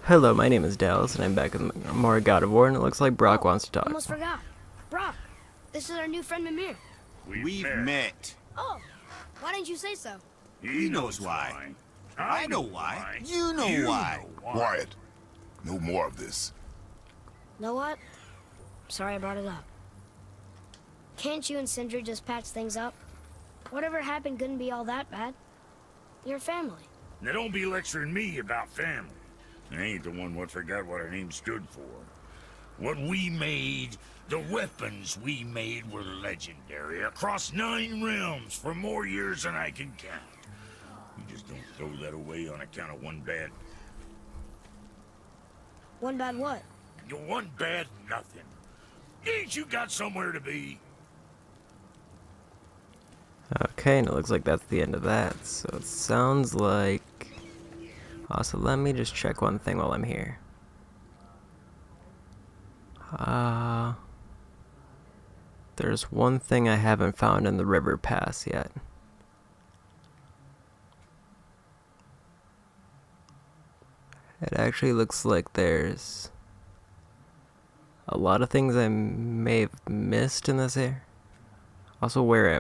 Hello, my name is Dallas, and I'm back with more God of War, and it looks like Brock wants to talk. Almost forgot. Brock, this is our new friend Mimir. We've met. Oh, why didn't you say so? He knows why. I know why. You know why. Quiet. No more of this. Know what? Sorry I brought it up. Can't you and Sindri just patch things up? Whatever happened couldn't be all that bad. You're family. Now don't be lecturing me about family. I ain't the one what forgot what our name stood for. What we made, the weapons we made were legendary across 9 realms for more years than I can count. You just don't throw that away on account of one bad... One bad what? One bad nothing. Ain't you got somewhere to be? Okay, and it looks like that's the end of that. So it sounds like... Also, let me just check one thing while I'm here. There's one thing I haven't found in the river pass yet. It actually looks like there's a lot of things I may have missed in this area. Also, where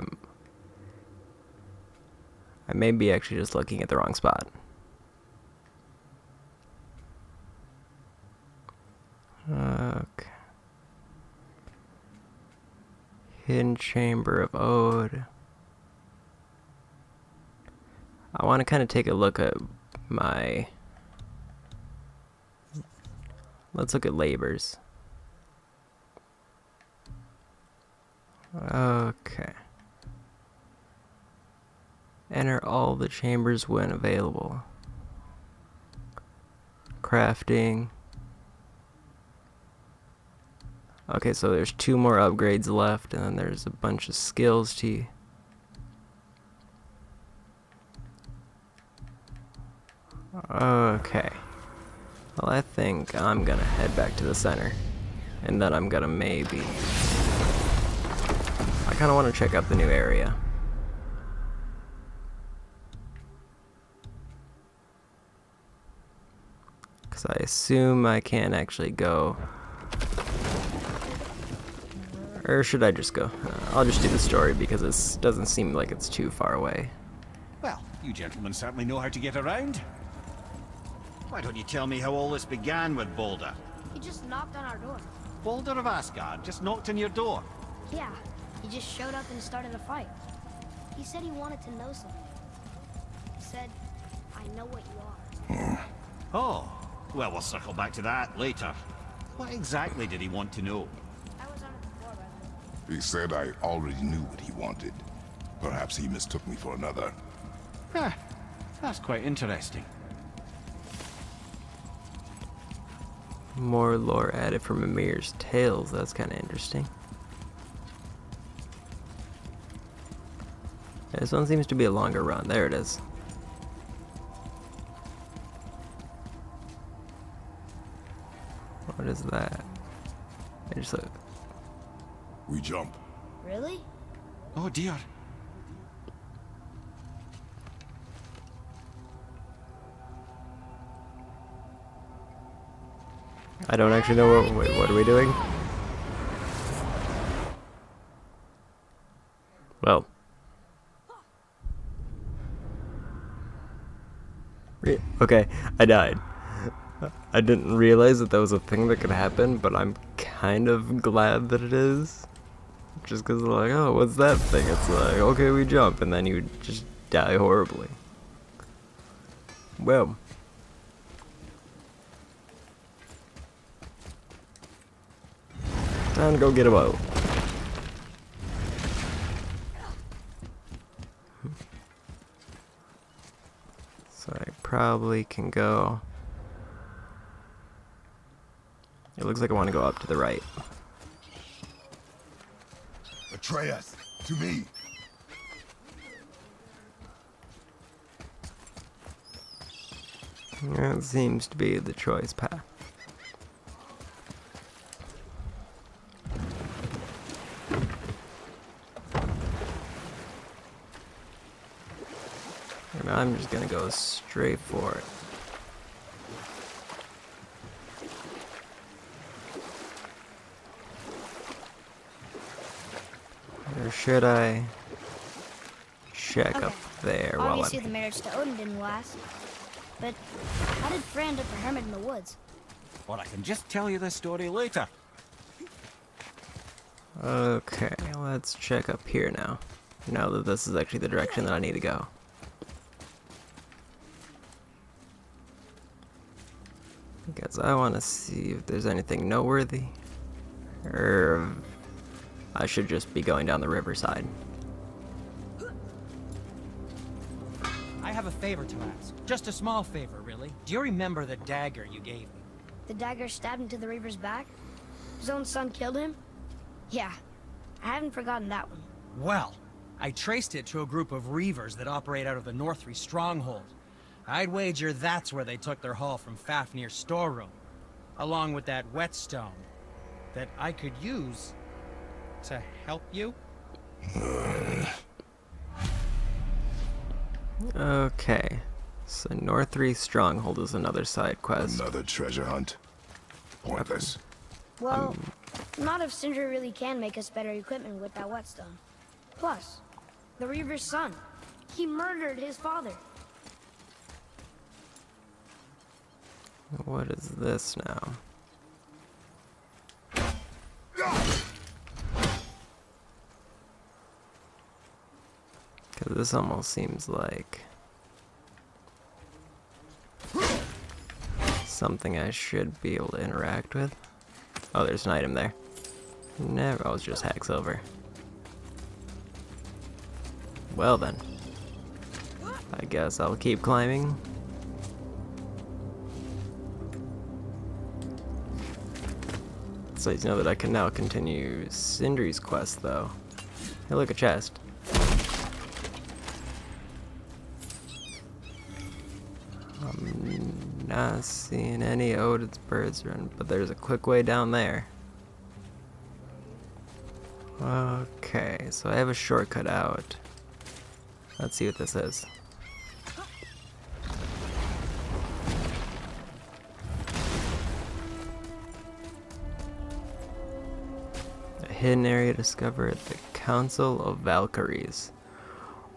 I may be actually just looking at the wrong spot. Okay. Hidden Chamber of Ode. I want to kind of take a look at my... Let's look at labors. Okay. Enter all the chambers when available. Crafting. Okay, so there's 2 more upgrades left, and then there's a bunch of skills to... Okay. Well, I think I'm gonna head back to the center. And then I'm gonna maybe... I kinda wanna check out the new area. Because I assume I can't actually go... Or should I just go? I'll just do the story because it doesn't seem like it's too far away. Well, you gentlemen certainly know how to get around. Why don't you tell me how all this began with Baldur? He just knocked on our door. Baldur of Asgard just knocked on your door. Yeah, he just showed up and started a fight. He said he wanted to know something. He said, I know what you are. Oh, well, we'll circle back to that later. What exactly did he want to know? I was on it before, brother. He said I already knew what he wanted. Perhaps he mistook me for another. Huh, that's quite interesting. More lore added from Mimir's tales. That's kind of interesting. This one seems to be a longer run. There it is. What is that? I just look. We jump. Really? Oh dear. I don't actually know what are we doing? Well. Okay, I died. I didn't realize that was a thing that could happen, but I'm kind of glad that it is. Just because like, oh, what's that thing? It's like, okay, we jump, and then you just die horribly. Well. Time to go get a boat. So I probably can go... It looks like I want to go up to the right. Atreus, to me. That seems to be the choice path. And I'm just gonna go straight for it. Or should I check Okay. up there while Obviously, I'm... the marriage to Odin didn't last. But how did Frey end up a hermit in the woods? Or I can just tell you the story later. Okay, let's check up here now. Now that this is actually the direction that I need to go. Because I want to see if there's anything noteworthy. Or I should just be going down the riverside. I have a favor to ask. Just a small favor, really. Do you remember the dagger you gave me? The dagger stabbed into the Reaver's back? His own son killed him? Yeah, I haven't forgotten that one. Well, I traced it to a group of Reavers that operate out of the Northree stronghold. I'd wager that's where they took their haul from Fafnir's storeroom, along with that whetstone that I could use to help you. Okay, so Northree Stronghold is another side quest. Another treasure hunt. Pointless. Well, not if Sindri really can make us better equipment with that whetstone. Plus, the Reaver's son. He murdered his father. What is this now? Because this almost seems like something I should be able to interact with. Oh, there's an item there. Never, oh, it's just hack silver. Well then, I guess I'll keep climbing. So you know that I can now continue Sindri's quest though. Hey, look, a chest. I'm not seeing any Odin's birds run, but there's a quick way down there. Okay, so I have a shortcut out. Let's see what this is. A hidden area discovered at the Council of Valkyries.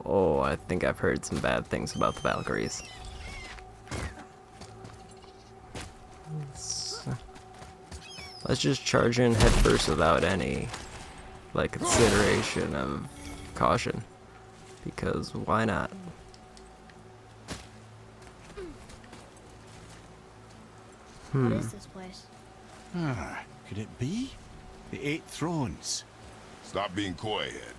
Oh, I think I've heard some bad things about the Valkyries. Let's just charge in head first without any, like, consideration of caution. Because why not? What is this place? Could it be? The Eight Thrones. Stop being coy, Head.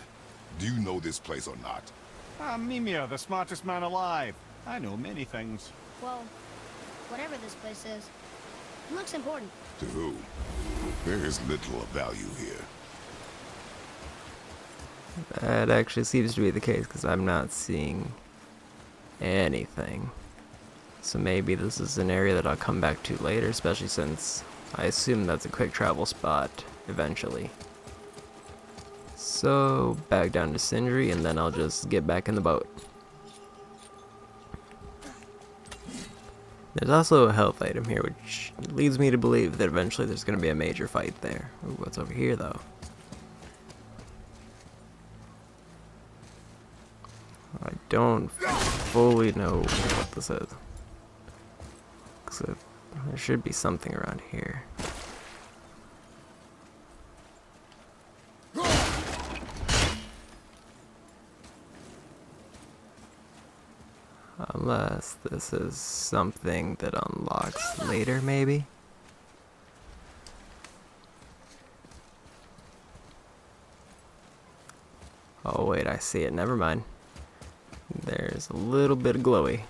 Do you know this place or not? I'm Mimir, the smartest man alive. I know many things. Well, whatever this place is, it looks important. To who? There is little of value here. That actually seems to be the case because I'm not seeing anything. So maybe this is an area that I'll come back to later, especially since I assume that's a quick travel spot eventually. So back down to Sindri and then I'll just get back in the boat. There's also a health item here, which leads me to believe that eventually there's going to be a major fight there. Ooh, what's over here, though? I don't fully know what this is. Except there should be something around here. Unless this is something that unlocks later, maybe? Oh wait, I see it. Never mind. There's a little bit of glowy.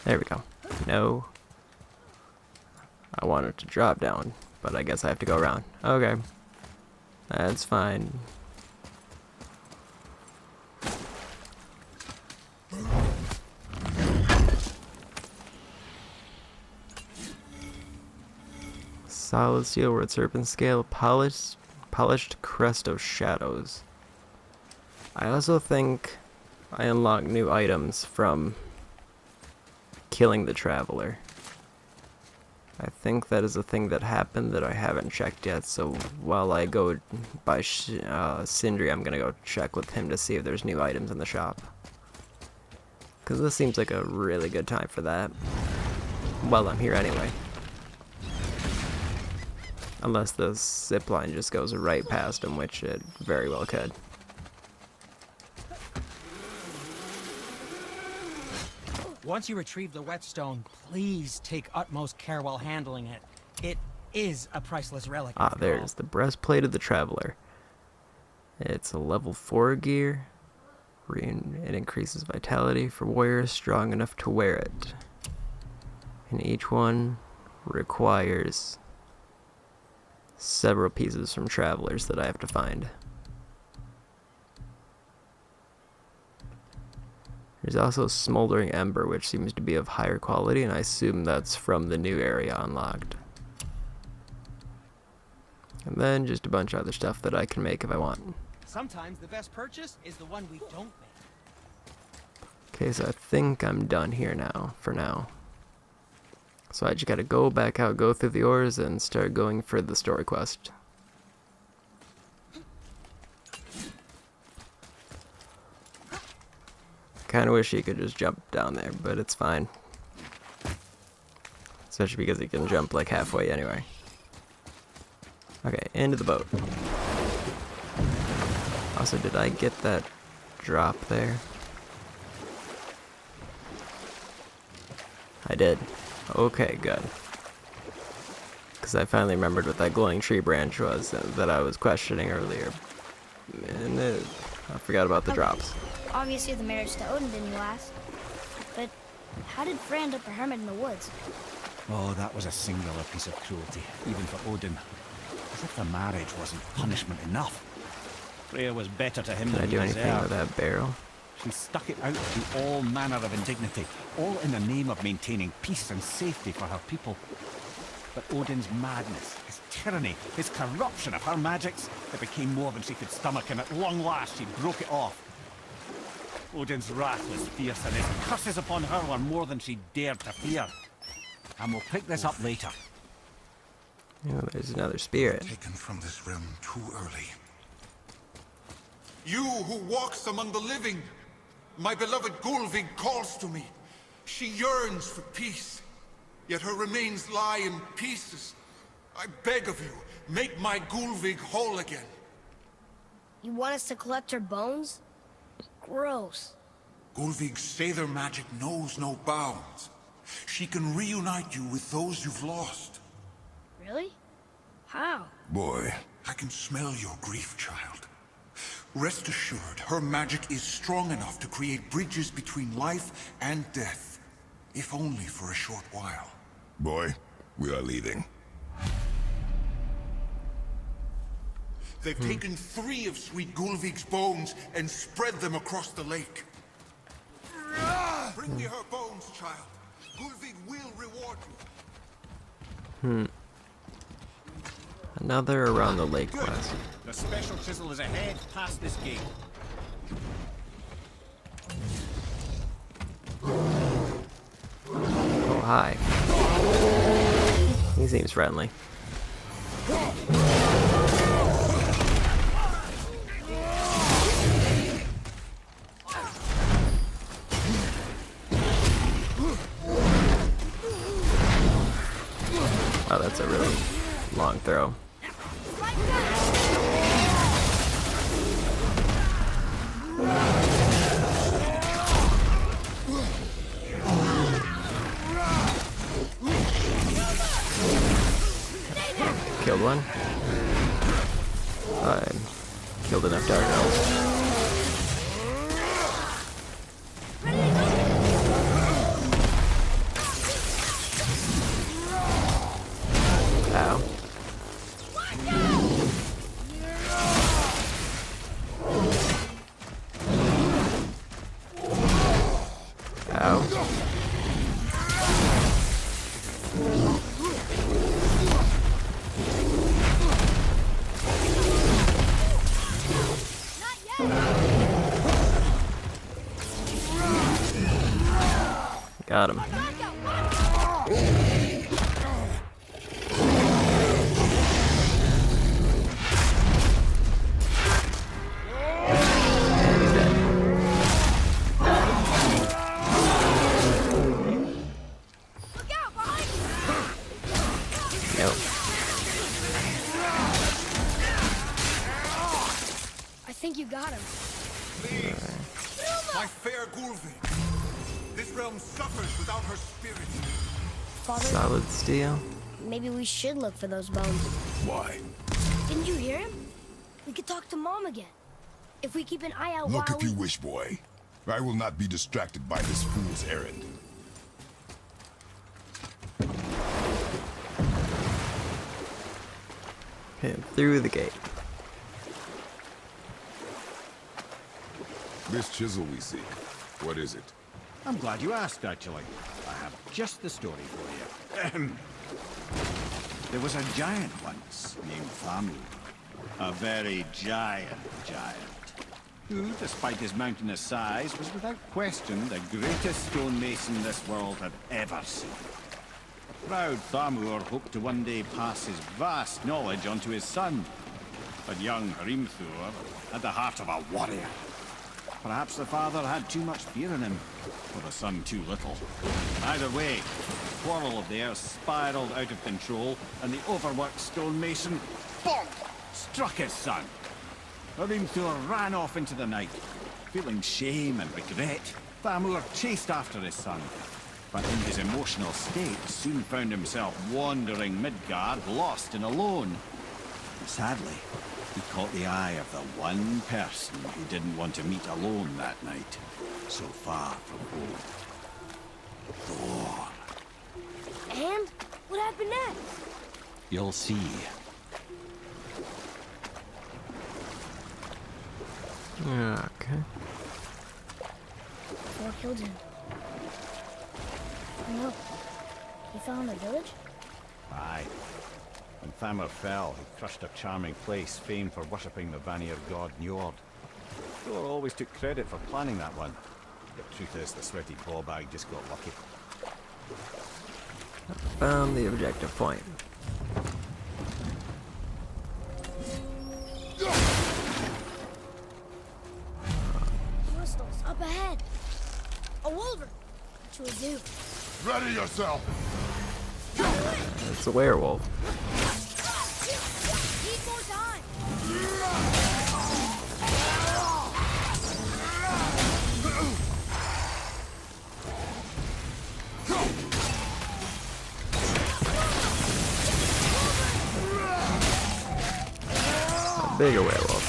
There we go. No. I want it to drop down, but I guess I have to go around. Okay. That's fine. Solid steel with serpent scale, polished crest of shadows. I also think I unlock new items from killing the traveler. I think that is a thing that happened that I haven't checked yet, so while I go by Sindri, I'm gonna go check with him to see if there's new items in the shop. Because this seems like a really good time for that. Well, I'm here anyway. Unless the zipline just goes right past him, which it very well could. Once you retrieve the whetstone, please take utmost care while handling it. It is a priceless relic. Ah, there's the breastplate of the traveler. It's a level 4 gear. It increases vitality for warriors strong enough to wear it. And each one requires several pieces from travelers that I have to find. There's also Smoldering Ember, which seems to be of higher quality, and I assume that's from the new area unlocked. And then just a bunch of other stuff that I can make if I want. Sometimes the best purchase is the one we don't make. Okay, so I think I'm done here now, for now. So I just gotta go back out, go through the ores, and start going for the story quest. Kinda wish he could just jump down there, but it's fine. Especially because he can jump like halfway anyway. Okay, into the boat. Also, did I get that drop there? I did. Okay, good. Because I finally remembered what that glowing tree branch was that I was questioning earlier. And I forgot about the drops. Obviously the marriage to Odin didn't last. But how did Frey end up a hermit in the woods? Oh, that was a singular piece of cruelty, even for Odin. As if the marriage wasn't punishment enough. Freya was better to him Can I than he do anything deserved. with that barrel? She stuck it out through all manner of indignity, all in the name of maintaining peace and safety for her people. But Odin's madness, his tyranny, his corruption of her magics, it became more than she could stomach, and at long last she broke it off. Odin's wrath was fierce, and his curses upon her were more than she dared to fear. And we'll pick this up later. Oh, there's another spirit. Taken from this realm too early. You who walks among the living, my beloved Gulvig calls to me. She yearns for peace, yet her remains lie in pieces. I beg of you, make my Gulvig whole again. You want us to collect her bones? Gross. Gulvig's Sather magic knows no bounds. She can reunite you with those you've lost. Really? How? Boy, I can smell your grief, child. Rest assured, her magic is strong enough to create bridges between life and death, if only for a short while. Boy, we are leaving. They've taken 3 of Sweet Gulvig's bones and spread them across the lake. Bring me her bones, child. Gulvig will reward you. Another around the lake Good. quest. The special chisel is ahead, past this gate. Oh, hi. He seems friendly. Oh, that's a really long throw. Killed one. I killed enough dark elves. Ow. Ow. Got him. got him. Please. My fair Gulvi. This realm suffers without her spirit. Father, Solid steel. maybe we should look for those bones. Why? Didn't you hear him? We could talk to Mom again. If we keep an eye out Look while if you wish, boy. I will not be distracted by this fool's errand. Hit through the gate. This chisel we seek, what is it? I'm glad you asked, actually. I have just the story for you. Ahem. There was a giant once named Thamur. A very giant, who, despite his mountainous size, was without question the greatest stonemason this world had ever seen. The proud Thamur hoped to one day pass his vast knowledge onto his son. But young Hrimthur had the heart of a warrior. Perhaps the father had too much fear in him, or the son too little. Either way, the quarrel of theirs spiraled out of control, and the overworked stonemason, bonk, struck his son. Hrimthur ran off into the night. Feeling shame and regret, Thamur chased after his son. But in his emotional state, soon found himself wandering Midgard, lost and alone. Sadly, he caught the eye of the one person he didn't want to meet alone that night, so far from home. Thor. And what happened next? You'll see. Okay. Thor killed him. No. He fell in the village? Aye. When Thamur fell, he crushed a charming place famed for worshipping the Vanir god Njord. Thor always took credit for planning that one. The truth is, the sweaty ballbag just got lucky. Found the objective point. Crystals up ahead. A wolver. What should we do? Ready yourself! It's a werewolf. Need more time. A bigger werewolf.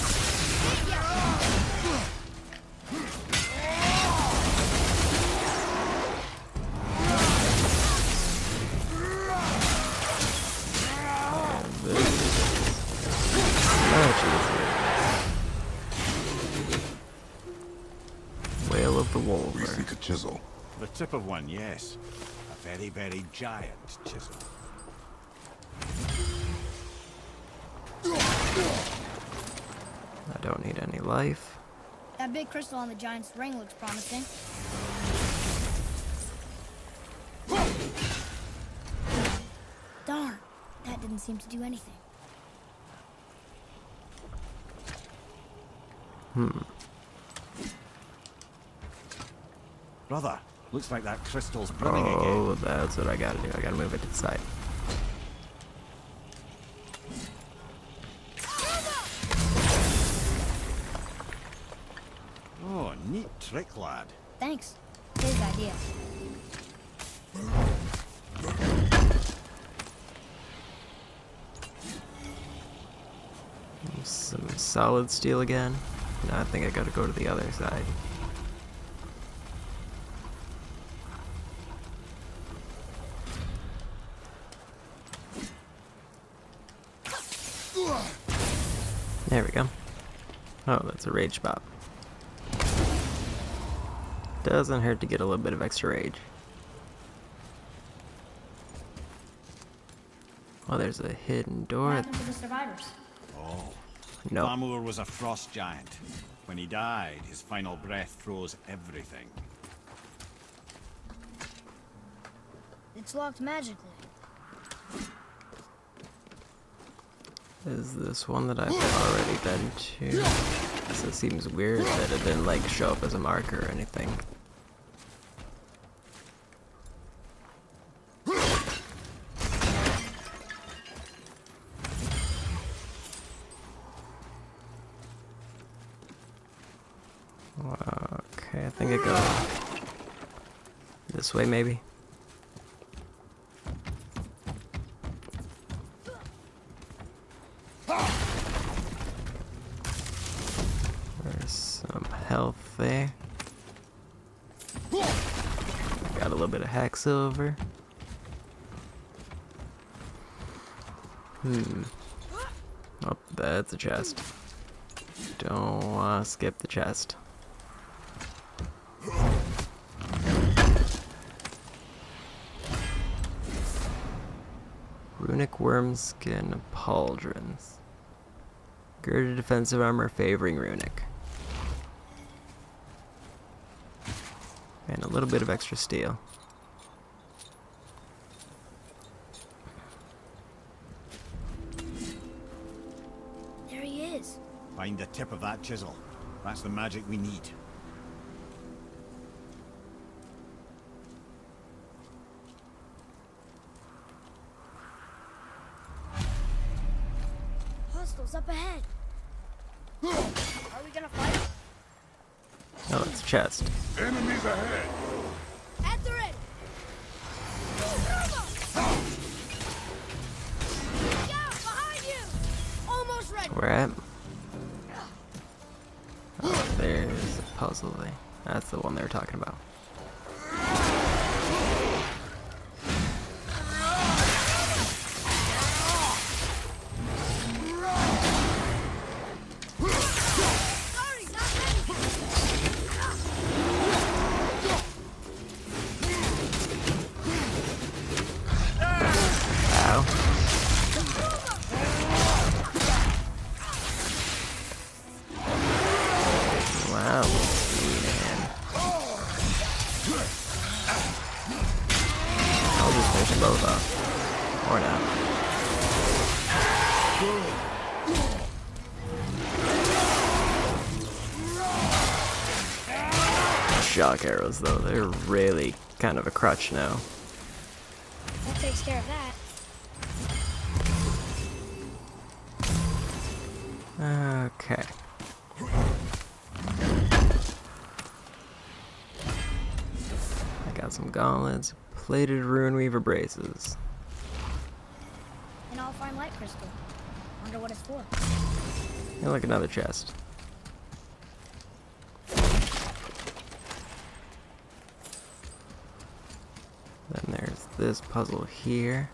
Whale of the We Wolver. seek a chisel. The tip of one, yes. A very, very giant chisel. I don't need any life. That big crystal on the giant's ring looks promising. Darn, that didn't seem to do anything. Brother, looks like that crystal's brimming again. Oh, that's what I gotta do. I gotta move it to the side. Oh, neat trick, lad. Thanks. His idea. Some solid steel again. Now I think I gotta go to the other side. There we go. Oh, that's a rage pop. Doesn't hurt to get a little bit of extra rage. Oh, there's a hidden door. What happened to the survivors? Oh. No. Thamur was a frost giant. When he died, his final breath froze everything. It's locked magically. Is this one that I've already been to? So it seems weird that it didn't like show up as a marker or anything. Okay, I think I go this way maybe. There's some health there. Got a little bit of hack silver. Oh, that's a chest. Don't wanna skip the chest. Runic worm skin pauldrons. Girded defensive armor favoring runic. And a little bit of extra steel. There he is. Find the tip of that chisel. That's the magic we need. Hostiles up ahead. Are we gonna fight? Oh, it's a chest. Enemies ahead! At the ready. Yeah, behind you. Almost ready. Where at? Oh, there's a puzzle there. That's the one they were talking about. Sorry, not Ow. Wow, man. I'll just finish them both off. Or not. Shock arrows, though, they're really kind of a crutch now. That takes care of that. Okay. I got some gauntlets, plated runeweaver braces. And I'll find light crystal. Wonder what it's for. And like another chest. Then there's this puzzle here.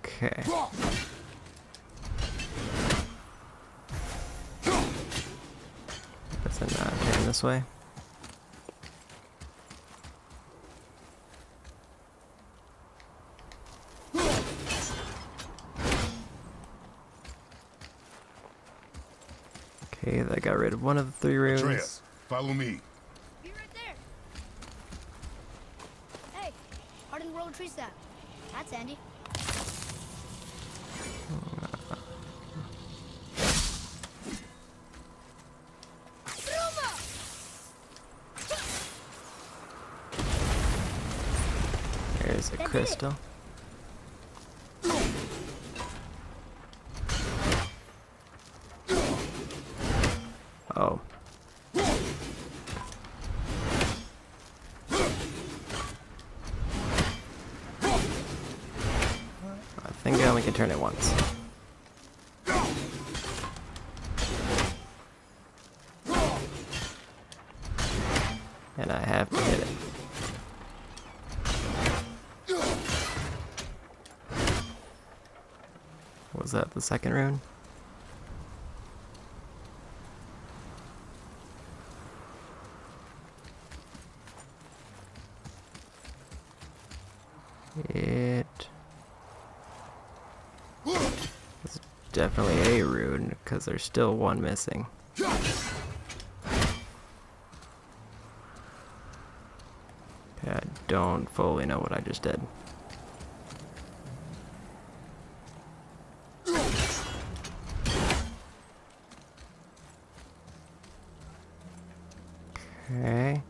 Okay. Guess I'm not heading this way. Okay, that got rid of one of the 3 runes. Atreus, follow me. Be right there. Hey, hardened roller tree staff. That's handy. There's a crystal. Oh. I think I only can turn it once. And I have to hit it. Was that the second rune? It is definitely a rune, because there's still one missing. I don't fully know what I just did. Okay.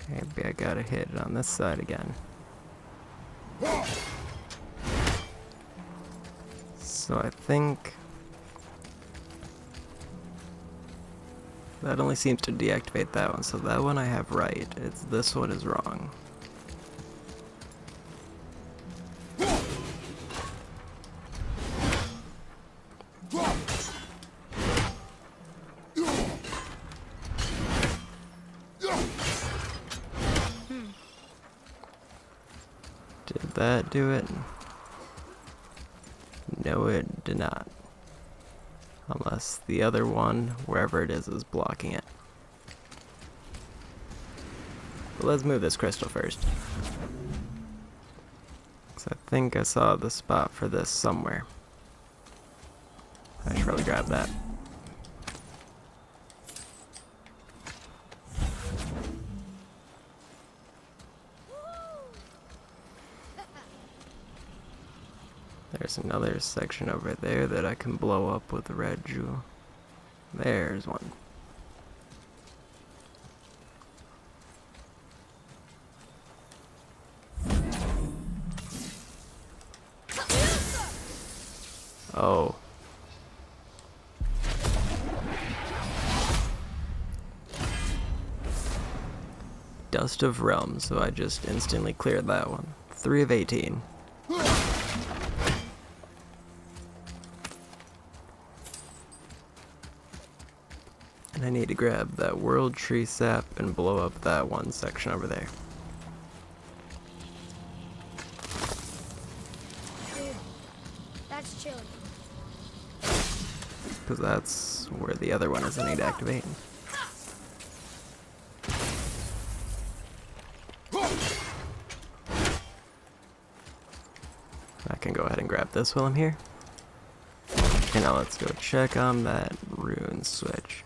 Maybe I gotta hit it on this side again. So I think that only seems to deactivate that one, so that one I have right. It's this one is wrong. Did that do it? No, it did not. Unless the other one, wherever it is blocking it. But let's move this crystal first. Because I think I saw the spot for this somewhere. I should probably grab that. There's another section over there that I can blow up with the red jewel. There's one. Oh. Dust of Realms, so I just instantly cleared that one. 3 of 18. And I need to grab that World Tree Sap and blow up that one section over there. That's chilly. Because that's where the other one is I need to activate. I can go ahead and grab this while I'm here. Okay, now let's go check on that rune switch.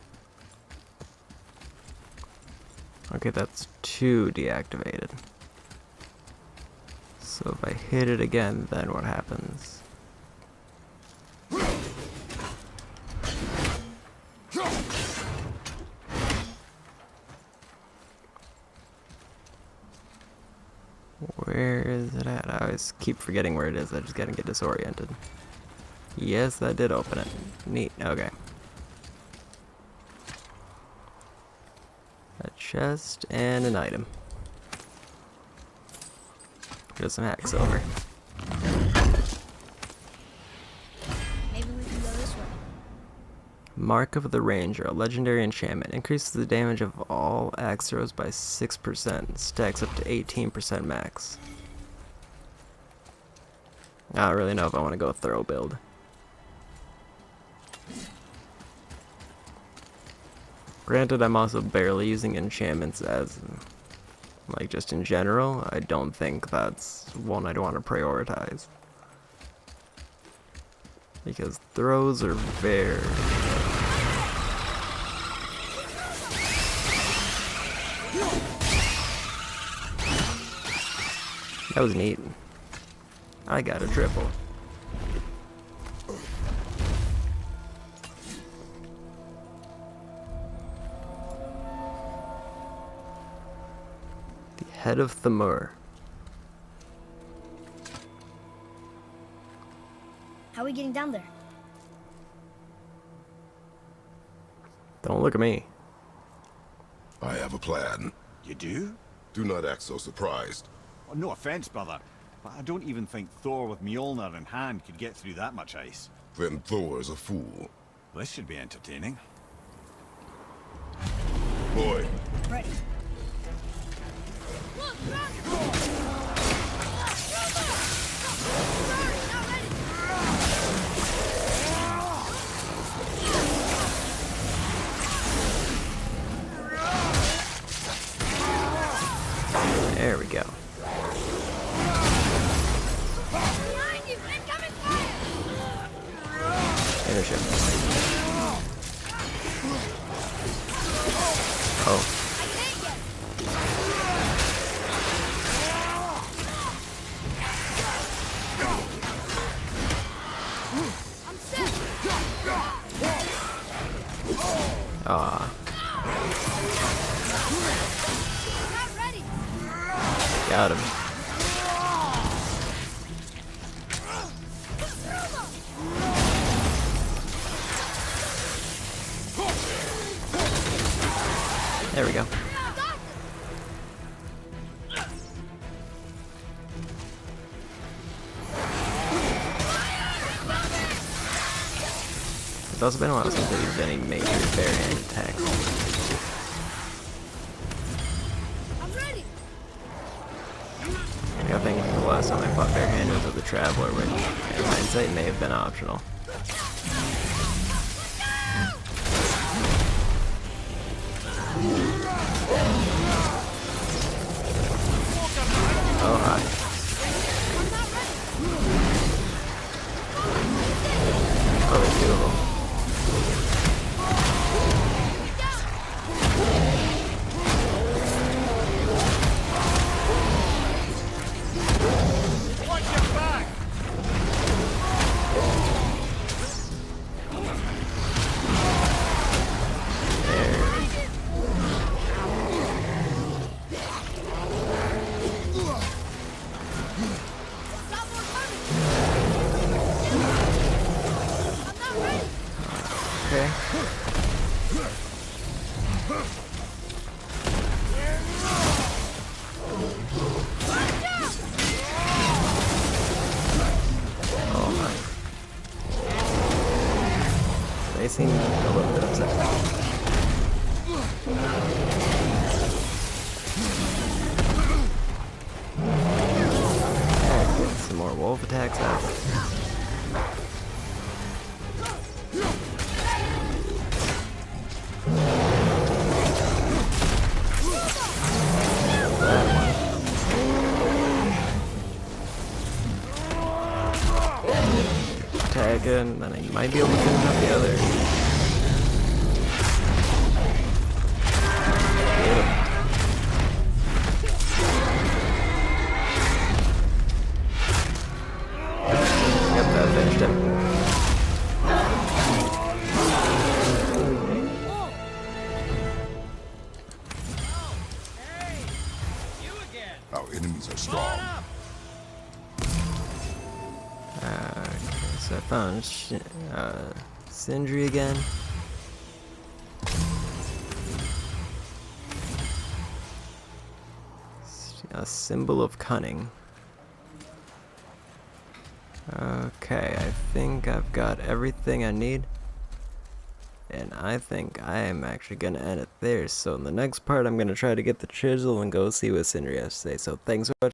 Okay, that's 2 deactivated. So if I hit it again, then what happens? Where is it at? I always keep forgetting where it is. I just gotta get disoriented. Yes, that did open it. Neat. Okay. A chest and an item. Just some hack silver. Maybe we can go this way. Mark of the Ranger, a legendary enchantment. Increases the damage of all axe throws by 6%. Stacks up to 18% max. I don't really know if I want to go throw build. Granted, I'm also barely using enchantments as, like, just in general. I don't think that's one I'd want to prioritize. Because throws are very... That was neat. I got a triple. The head of Thamur. How are we getting down there? Don't look at me. I have a plan. You do? Do not act so surprised. Well, no offense, brother, but I don't even think Thor with Mjolnir in hand could get through that much ice. Then Thor's a fool. This should be entertaining. Boy, Ready. There we go. Behind you! Incoming fire! Finish him. Oh. I can't get. I'm set. Ah. Not ready. Got him. There we go. It's also been a while since I've used any major bare-hand attacks. I'm ready. I think the last time I fought bare-handed was with the Traveler, which, in hindsight, may have been optional. Oh, hi. Oh, there's two of them. Okay. Oh my. They seem a little bit upset. Alright, get some more wolf attacks out. Tag in, then I might be able to finish up the other. Get him. Yep, that finished him. Our enemies are strong. Okay, so I found Sindri again. A symbol of cunning. Okay, I think I've got everything I need. And I think I am actually going to end it there. So in the next part, I'm going to try to get the chisel and go see what Sindri has to say. So thanks so much.